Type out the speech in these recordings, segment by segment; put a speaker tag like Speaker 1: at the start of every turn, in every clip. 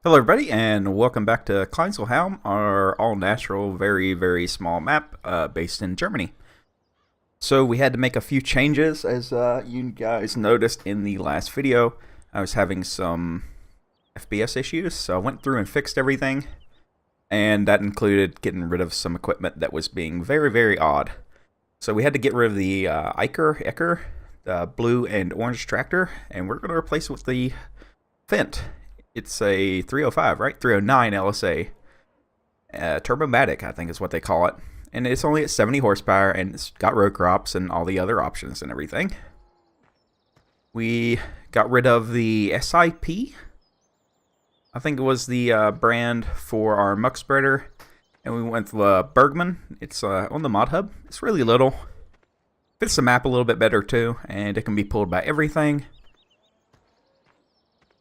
Speaker 1: Hello everybody and welcome back to Kleinseelheim, our all-natural, very small map based in Germany. So we had to make a few changes, as you guys noticed in the last video. I was having some FPS issues, so I went through and fixed everything. And that included getting rid of some equipment that was being very odd. So we had to get rid of the Ecker, the blue and orange tractor, and we're going to replace it with the Fendt. It's a 305, right? 309 LSA. Turbomatic, I think is what they call it. And it's only at 70 horsepower, and it's got row crops and all the other options and everything. We got rid of the SIP. I think it was the brand for our muck spreader. And we went with the Bergman. It's on the mod hub. It's really little. Fits the map a little bit better too, and it can be pulled by everything.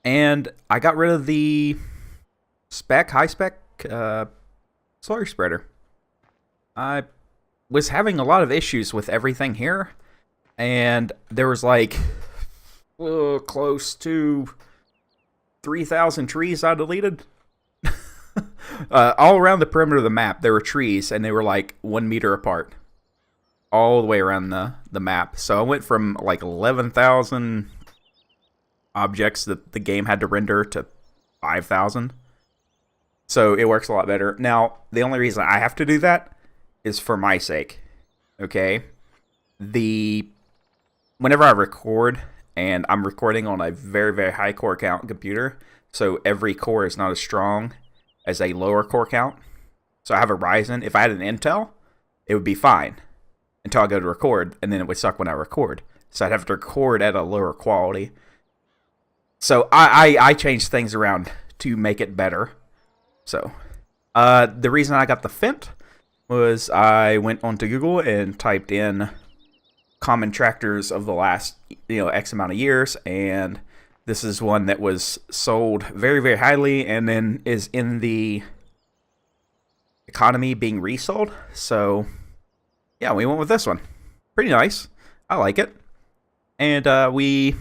Speaker 1: And I got rid of the high spec slurry spreader. I was having a lot of issues with everything here, and there was like close to 3,000 trees I deleted. All around the perimeter of the map there were trees, and they were like 1 meter apart all the way around the map. So I went from like 11,000 objects that the game had to render to 5,000. So it works a lot better. Now, the only reason I have to do that is for my sake. Okay? Whenever I record, and I'm recording on a very high core count computer, so every core is not as strong as a lower core count. So I have a Ryzen. If I had an Intel, it would be fine until I go to record, and then it would suck when I record. So I'd have to record at a lower quality. So I changed things around to make it better. So the reason I got the Fendt was I went onto Google and typed in common tractors of the last X amount of years, and this is one that was sold very highly and then is in the economy being resold. So yeah, we went with this one. Pretty nice. I like it. And we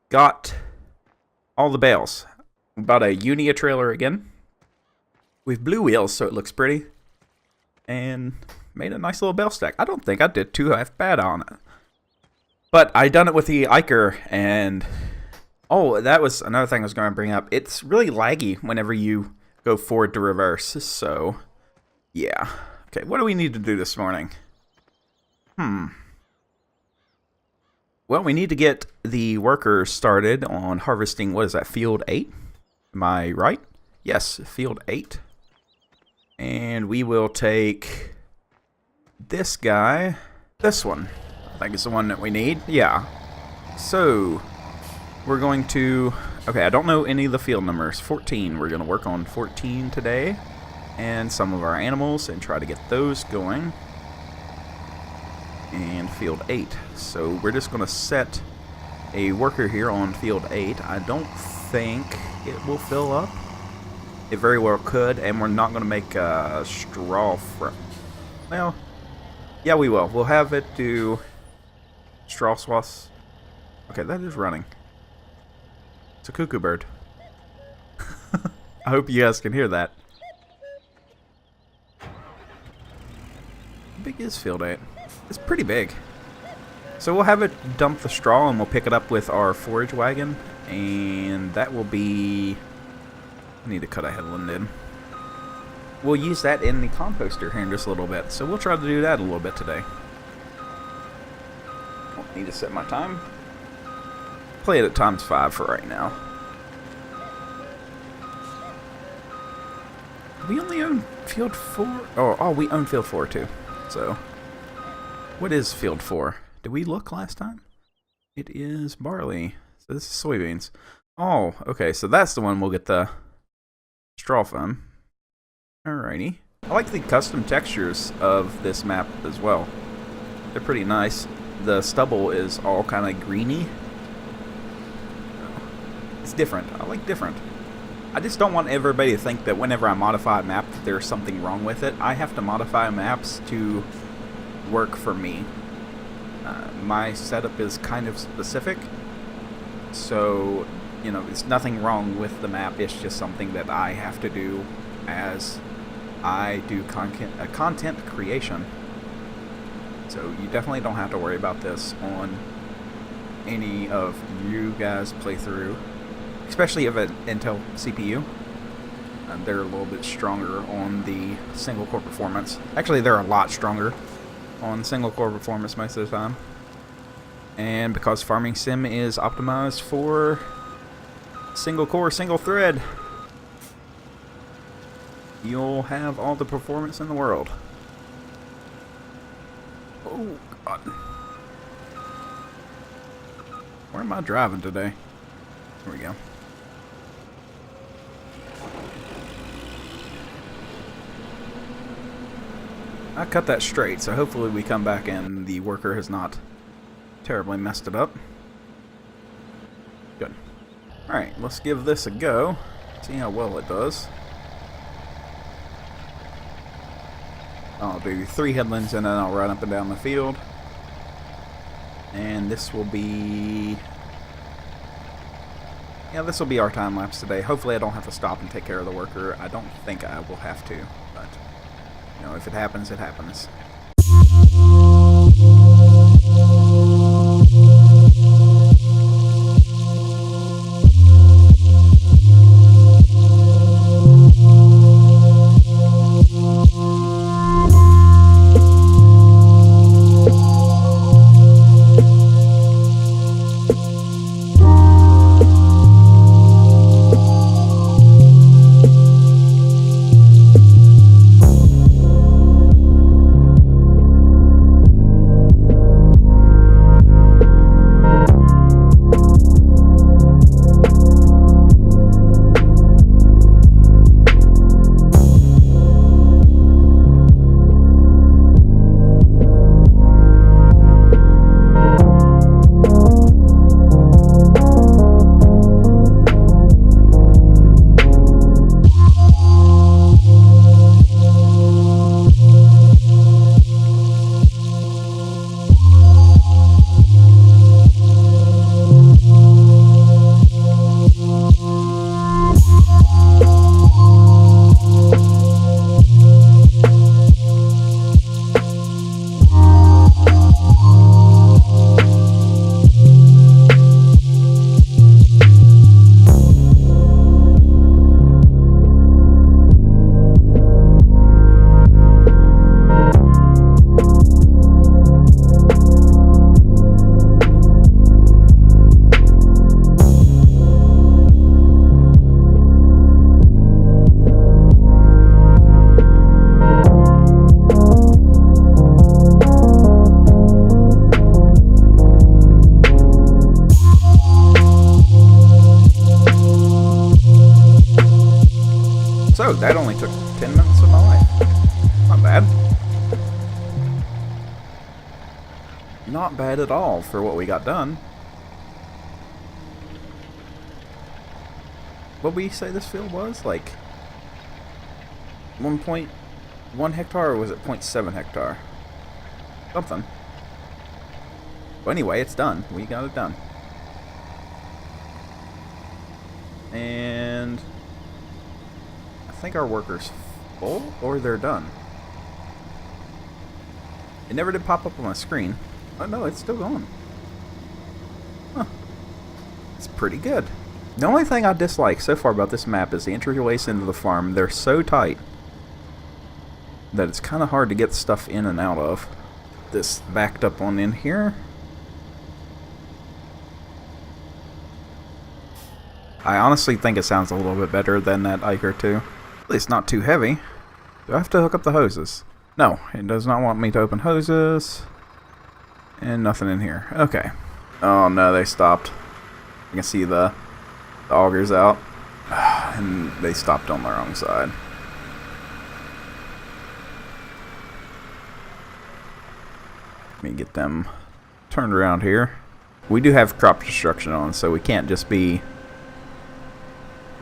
Speaker 1: got all the bales. We bought a Unia trailer again with blue wheels so it looks pretty, and made a nice little bale stack. I don't think I did too half bad on it, but I done it with the Iker, and oh, that was another thing I was going to bring up. It's really laggy whenever you go forward to reverse. So yeah. Okay, what do we need to do this morning? Well, we need to get the workers started on harvesting, what is that, field 8? Am I right? Yes, field 8. And we will take this guy, this one. I think it's the one that we need. Yeah. So, we're going to, okay, I don't know any of the field numbers. 14, we're going to work on 14 today. And some of our animals, and try to get those going. And field 8. So we're just going to set a worker here on field 8. I don't think it will fill up. It very well could, and we're not going to make a straw from. Well, yeah, we will. We'll have it do straw swaths. Okay, that is running. It's a cuckoo bird. I hope you guys can hear that. How big is field 8? It's pretty big. So we'll have it dump the straw, and we'll pick it up with our forage wagon, and that will be, I need to cut a headland in. We'll use that in the composter here in just a little bit, so we'll try to do that a little bit today. Don't need to set my time. Play it at ×5 for right now. We only own field 4. Oh, we own field 4 too. So what is field 4? Did we look last time? It is barley. So this is soybeans. Oh, okay. So that's the one we'll get the straw from. Alrighty. I like the custom textures of this map as well. They're pretty nice. The stubble is all kind of greeny. It's different. I like different. I just don't want everybody to think that whenever I modify a map that there's something wrong with it. I have to modify maps to work for me. My setup is kind of specific, so You know, there's nothing wrong with the map. It's just something that I have to do as I do content creation. So you definitely don't have to worry about this on any of you guys' playthrough, especially if an Intel CPU. They're a little bit stronger on the single core performance. Actually, they're a lot stronger on single core performance most of the time. And because Farming Sim is optimized for single core, single thread, you'll have all the performance in the world. Oh, God. Where am I driving today? Here we go. I cut that straight, so hopefully we come back and the worker has not terribly messed it up. Good. Alright, let's give this a go. See how well it does. I'll do 3 headlands and then I'll run up and down the field. And this will be... yeah, this will be our time lapse today. Hopefully I don't have to stop and take care of the worker. I don't think I will have to, but... you know, if it happens, it happens. So, that only took 10 minutes of my life. Not bad. Not bad at all for what we got done. What we say this field was? Like 1.1 hectare, or was it 0.7 hectare? Something. Well, anyway, it's done. We got it done. And I think our worker's full, or they're done. It never did pop up on my screen. Oh no, it's still going. Huh. It's pretty good. The only thing I dislike so far about this map is the entryways into the farm. They're so tight that it's kind of hard to get stuff in and out of. This backed up on in here. I honestly think it sounds a little bit better than that Iker 2. At least not too heavy. Do I have to hook up the hoses? No, it does not want me to open hoses. And nothing in here. Okay. Oh no, they stopped. I can see the augers out. And they stopped on the wrong side. Let me get them turned around here. We do have crop destruction on, so we can't just be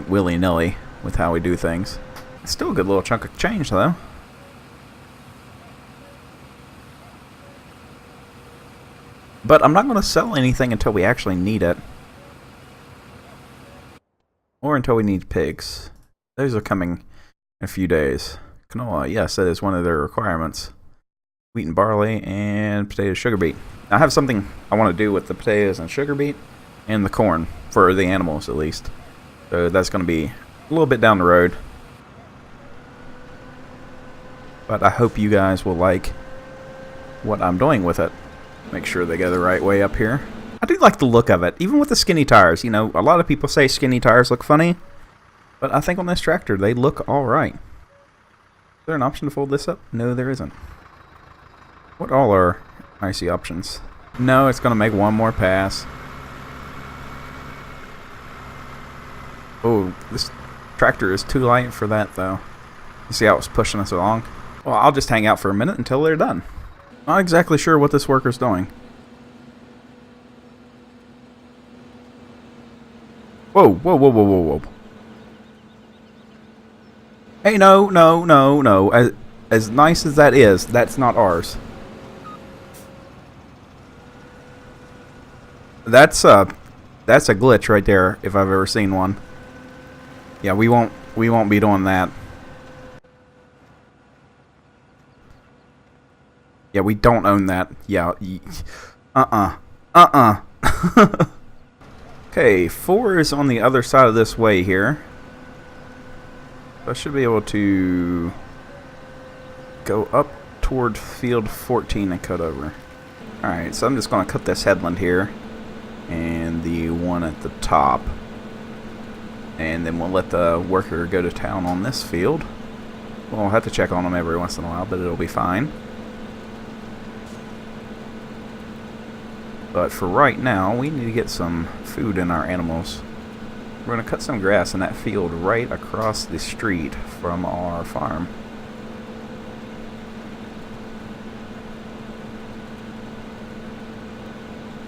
Speaker 1: willy-nilly with how we do things. It's still a good little chunk of change, though. But I'm not going to sell anything until we actually need it. more until we need pigs. Those are coming in a few days. Canola, yes, that is one of their requirements. Wheat and barley and potatoes, sugar beet. I have something I want to do with the potatoes and sugar beet and the corn, for the animals at least. So that's going to be a little bit down the road. But I hope you guys will like what I'm doing with it. Make sure they go the right way up here. I do like the look of it, even with the skinny tires. You know, a lot of people say skinny tires look funny, but I think on this tractor they look alright. Is there an option to fold this up? No, there isn't. What all are icy options? No, it's going to make one more pass. Oh, this tractor is too light for that, though. You see how it's pushing us along? Well, I'll just hang out for a minute until they're done. Not exactly sure what this worker's doing. Whoa, whoa, whoa, whoa, whoa, whoa. Hey, no, no, no, no. As nice as that is, that's not ours. That's a glitch right there, if I've ever seen one. Yeah, we won't be doing that. Yeah, we don't own that. Yeah. Okay, 4 is on the other side of this way here. I should be able to go up toward field 14 and cut over. Alright, so I'm just going to cut this headland here. And the one at the top. And then we'll let the worker go to town on this field. We'll have to check on them every once in a while, but it'll be fine. But for right now, we need to get some food in our animals. We're going to cut some grass in that field right across the street from our farm.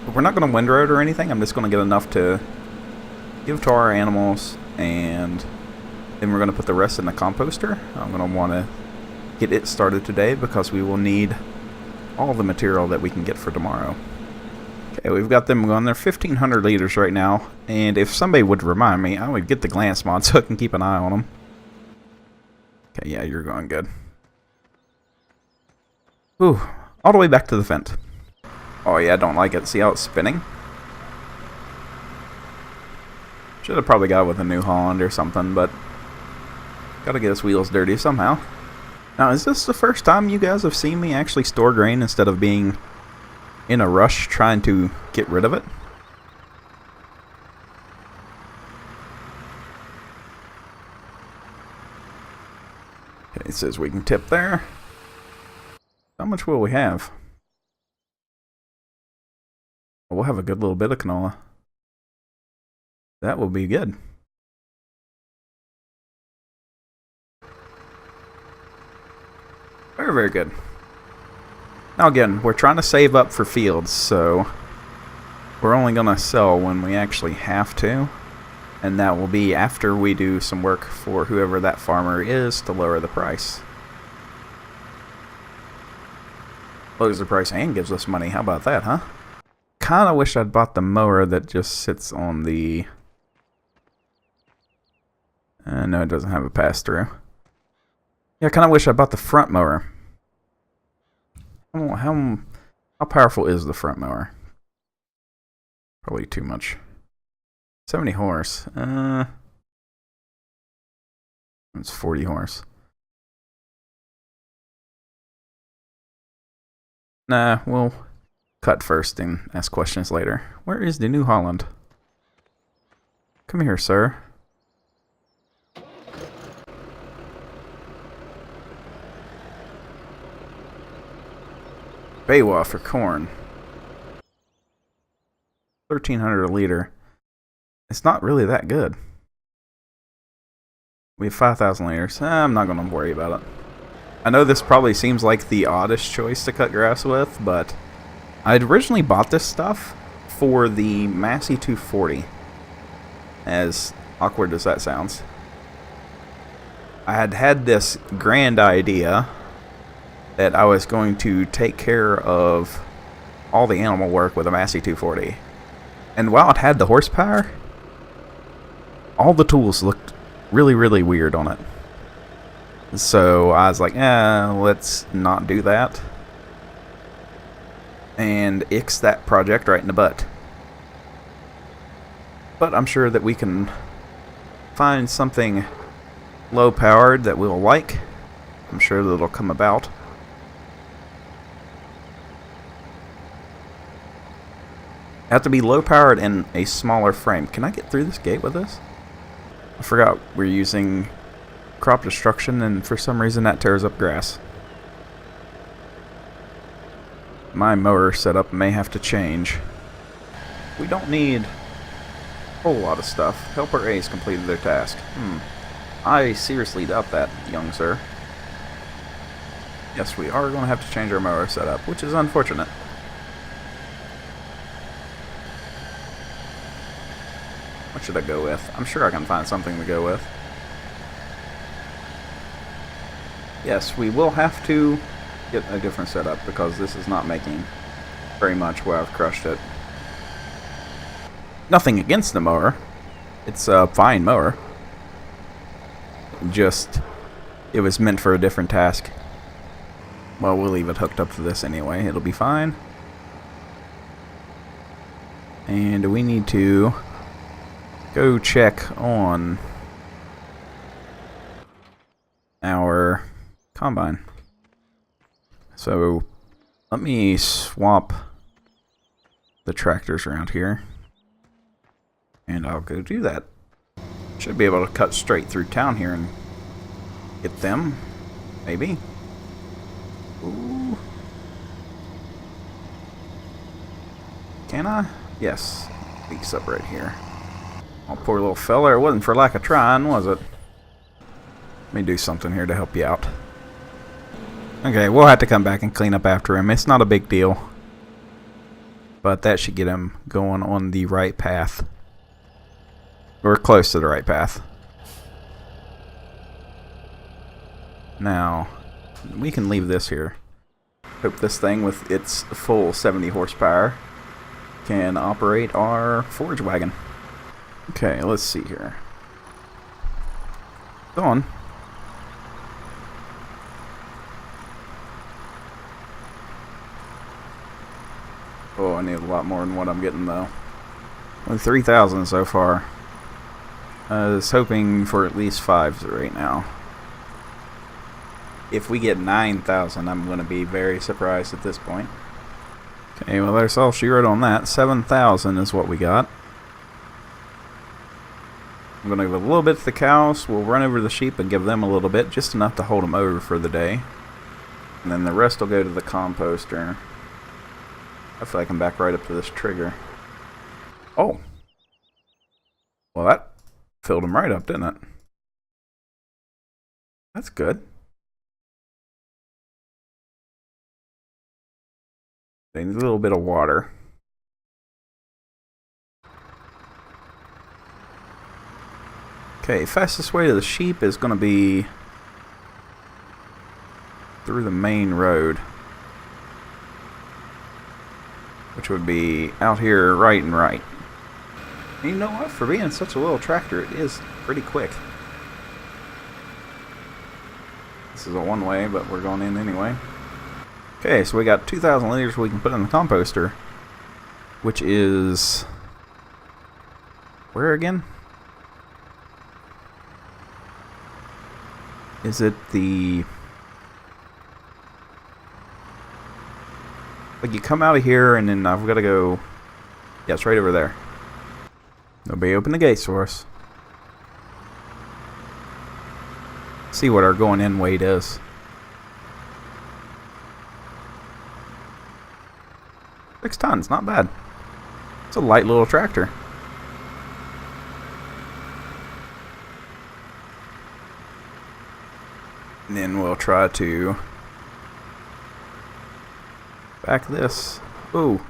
Speaker 1: But we're not going to windrow or anything. I'm just going to get enough to give to our animals, and then we're going to put the rest in the composter. I'm going to want to get it started today because we will need all the material that we can get for tomorrow. Okay, we've got them going. They're 1,500 liters right now, and if somebody would remind me, I would get the glance mod so I can keep an eye on them. Okay, yeah, you're going good. Ooh, all the way back to the vent. Oh yeah, I don't like it. See how it's spinning? Should have probably got it with a New Holland or something, but gotta get his wheels dirty somehow. Now, is this the first time you guys have seen me actually store grain instead of being in a rush trying to get rid of it? Okay, it says we can tip there. How much will we have? We'll have a good little bit of canola. That will be good. Very, very good. Now again, we're trying to save up for fields, so we're only going to sell when we actually have to. And that will be after we do some work for whoever that farmer is to lower the price. Lowers the price and gives us money. How about that, huh? Kinda wish I'd bought the mower that just sits on the... no, it doesn't have a pass-through. Yeah, I kinda wish I bought the front mower. How powerful is the front mower? Probably too much. 70 horse. It's 40 horse. Nah, we'll cut first and ask questions later. Where is the New Holland? Come here, sir. Baywa for corn. 1,300 a liter. It's not really that good. We have 5,000 liters. I'm not going to worry about it. I know this probably seems like the oddest choice to cut grass with, but I'd originally bought this stuff for the Massey 240. As awkward as that sounds. I had this grand idea that I was going to take care of all the animal work with a Massey 240. And while it had the horsepower, all the tools looked really, really weird on it. So I was like, let's not do that. And ix that project right in the butt. But I'm sure that we can find something low powered that we'll like. I'm sure that it'll come about. Have to be low powered and a smaller frame. Can I get through this gate with this? I forgot we're using crop destruction, and for some reason that tears up grass. My mower setup may have to change. We don't need a whole lot of stuff. Helper A's completed their task. I seriously doubt that, young sir. Yes, we are going to have to change our mower setup, which is unfortunate. What should I go with? I'm sure I can find something to go with. Yes, we will have to get a different setup because this is not making very much where I've crushed it. Nothing against the mower. It's a fine mower. Just, it was meant for a different task. Well, we'll leave it hooked up to this anyway. It'll be fine. And we need to go check on our combine. So let me swap the tractors around here, and I'll go do that. Should be able to cut straight through town here and get them, maybe. Ooh. Can I? Yes. Leaks up right here. Oh, poor little fella. It wasn't for lack of trying, was it? Let me do something here to help you out. Okay, we'll have to come back and clean up after him. It's not a big deal. But that should get him going on the right path. We're close to the right path. Now, we can leave this here. Hope this thing with its full 70 horsepower can operate our forage wagon. Okay, let's see here. Go on. Oh, I need a lot more than what I'm getting though. Only 3,000 so far. I was hoping for at least 5s right now. If we get 9,000, I'm going to be very surprised at this point. Okay, well there's all she wrote on that. 7,000 is what we got. I'm going to give a little bit to the cows. We'll run over the sheep and give them a little bit, just enough to hold them over for the day. And then the rest will go to the composter. Hopefully I can back right up to this trigger. Oh. Well, that filled them right up, didn't it? That's good. They need a little bit of water. Okay, fastest way to the sheep is going to be through the main road, which would be out here right and right. And you know what? For being such a little tractor, it is pretty quick. This is a one-way, but we're going in anyway. Okay, so we got 2,000 liters we can put in the composter, which is where again? Is it the... Like you come out of here and then I've got to go... Yeah, it's right over there. Nobody open the gates for us. See what our going in weight is. 6 tons, not bad. It's a light little tractor. And then we'll try to back this, ooh,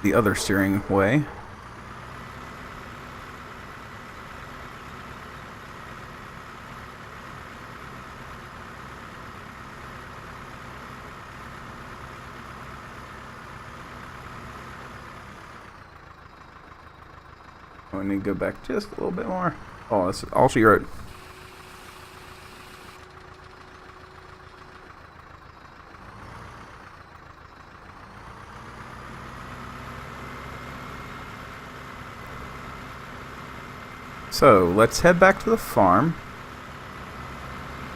Speaker 1: the other steering way. We need to go back just a little bit more. Oh, that's all she wrote. So let's head back to the farm,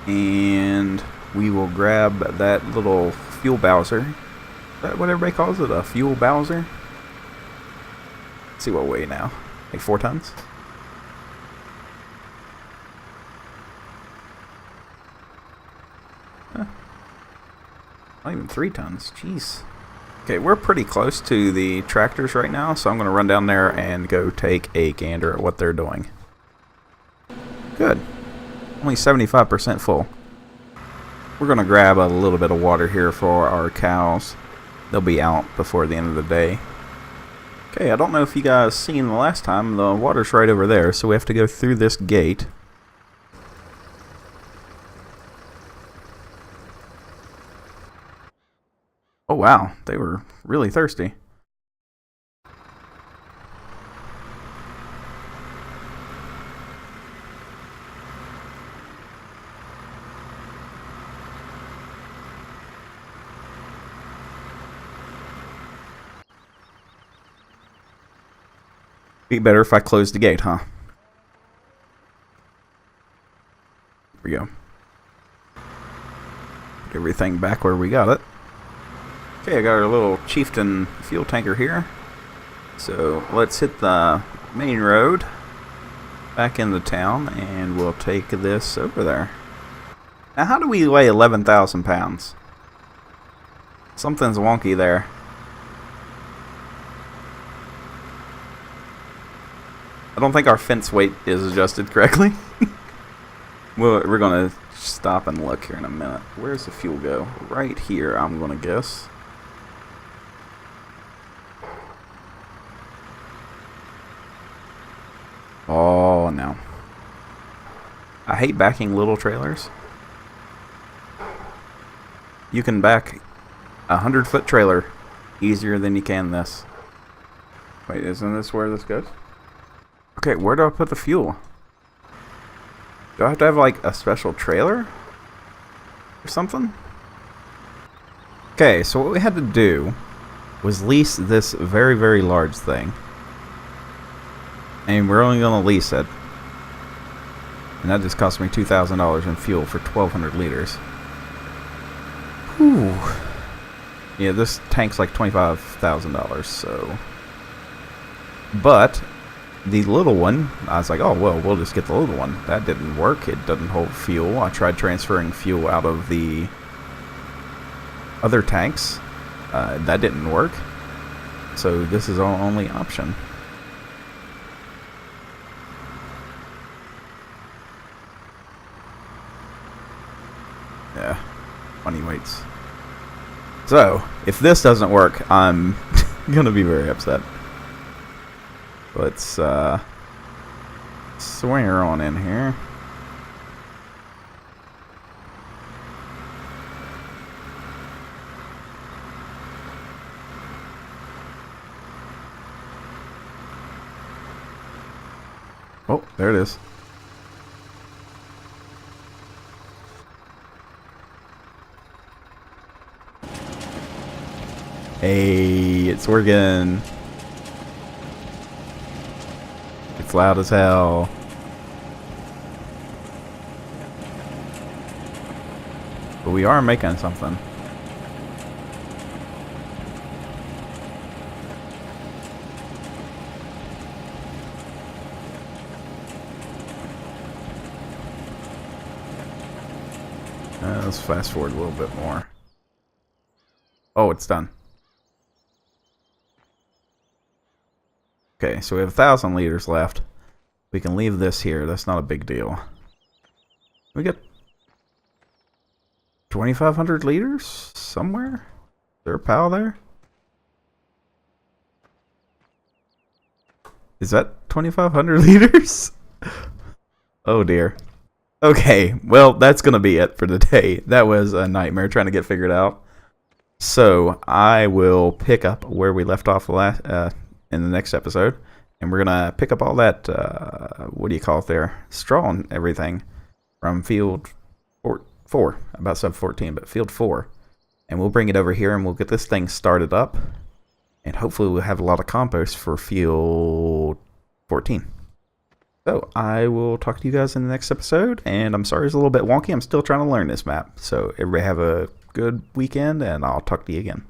Speaker 1: and we will grab that little fuel Bowser. Is that what everybody calls it? A fuel Bowser? Let's see what we weigh now. Like 4 tons? Huh. Not even 3 tons. Jeez. Okay, we're pretty close to the tractors right now, so I'm going to run down there and go take a gander at what they're doing. Good. Only 75% full. We're going to grab a little bit of water here for our cows. They'll be out before the end of the day. Okay, I don't know if you guys seen the last time. The water's right over there, so we have to go through this gate. Oh wow, they were really thirsty. Be better if I closed the gate, huh? Here we go. Put everything back where we got it. Okay, I got our little chieftain fuel tanker here. So let's hit the main road back into town, and we'll take this over there. Now, how do we weigh 11,000 pounds? Something's wonky there. I don't think our fence weight is adjusted correctly. We're going to stop and look here in a minute. Where's the fuel go? Right here, I'm going to guess. Oh, no. I hate backing little trailers. You can back a 100-foot trailer easier than you can this. Wait, isn't this where this goes? Okay, where do I put the fuel? Do I have to have like a special trailer or something? Okay, so what we had to do was lease this very, very large thing. And we're only going to lease it. And that just cost me $2,000 in fuel for 1,200 liters. Whew. Yeah, this tank's like $25,000, so... But... the little one, I was like, oh, well, we'll just get the little one. That didn't work. It doesn't hold fuel. I tried transferring fuel out of the other tanks. That didn't work. So this is our only option. Yeah, funny weights. So, if this doesn't work, I'm going to be very upset. Let's swing her on in here. Oh, there it is. Hey, it's working. It's loud as hell. But we are making something. Let's fast forward a little bit more. Oh, it's done. Okay, so we have 1,000 liters left. We can leave this here. That's not a big deal. We got 2,500 liters somewhere? Is there a pal there? Is that 2,500 liters? Oh dear. Okay, well, that's going to be it for the day. That was a nightmare trying to get figured out. So, I will pick up where we left off in the next episode. And we're going to pick up all that, what do you call it there? Straw and everything from field 4. About sub 14, but field 4. And we'll bring it over here and we'll get this thing started up. And hopefully we'll have a lot of compost for field 14. So I will talk to you guys in the next episode. And I'm sorry it's a little bit wonky. I'm still trying to learn this map. So everybody have a good weekend and I'll talk to you again.